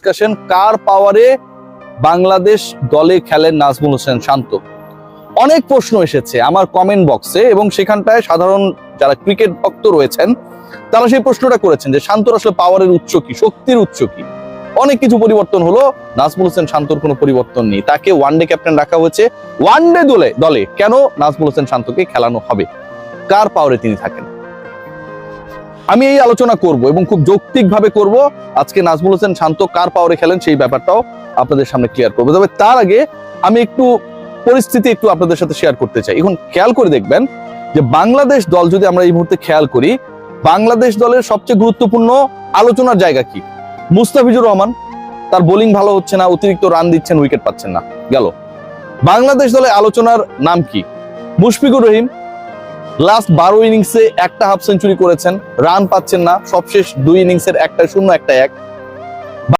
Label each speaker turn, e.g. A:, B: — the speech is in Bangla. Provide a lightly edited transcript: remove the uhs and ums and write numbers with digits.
A: ডিসকাশন, কার পাওয়ারে বাংলাদেশ দলে খেলেন নাজমুল হোসেন শান্ত। অনেক প্রশ্ন এসেছে আমার কমেন্ট বক্সে এবং সেখানটায় সাধারণ যারা ক্রিকেট ভক্ত রয়েছেন তারা সেই প্রশ্নটা করেছেন যে শান্তর আসলে পাওয়ারের উৎস কি, শক্তির উৎস কি। অনেক কিছু পরিবর্তন হলো, নাজমুল হোসেন শান্তর কোনো পরিবর্তন নেই। তাকে ওয়ানডে ক্যাপ্টেন রাখা হয়েছে, ওয়ানডে দলে কেন নাজমুল হোসেন শান্তকে খেলানো হবে, কার পাওয়ারে তিনি থাকেন, আমি এই আলোচনা করব এবং খুব যৌক্তিকভাবে করব। আজকে নাজমুল হোসেন শান্ত কার পাওয়ারে খেলেন সেই ব্যাপারটাও আপনাদের সামনে ক্লিয়ার করবো। তবে তার আগে আমি একটু পরিস্থিতি একটু আপনাদের সাথে শেয়ার করতে চাই। এখন খেয়াল করে দেখবেন যে বাংলাদেশ দল যদি আমরা এই মুহূর্তে খেয়াল করি, বাংলাদেশ দলের সবচেয়ে গুরুত্বপূর্ণ আলোচনার জায়গা কি? মুস্তাফিজুর রহমান, তার বোলিং ভালো হচ্ছে না, অতিরিক্ত রান দিচ্ছেন, উইকেট পাচ্ছেন না, গেল। বাংলাদেশ দলে আলোচনার নাম কি? মুশফিকুর রহিম, লাস্ট 12 ইনিংসে একটা হাফ সেঞ্চুরি করেছেন, রান পাচ্ছেন না, সবশেষ 2 ইনিংসের একটা 0 একটা 1।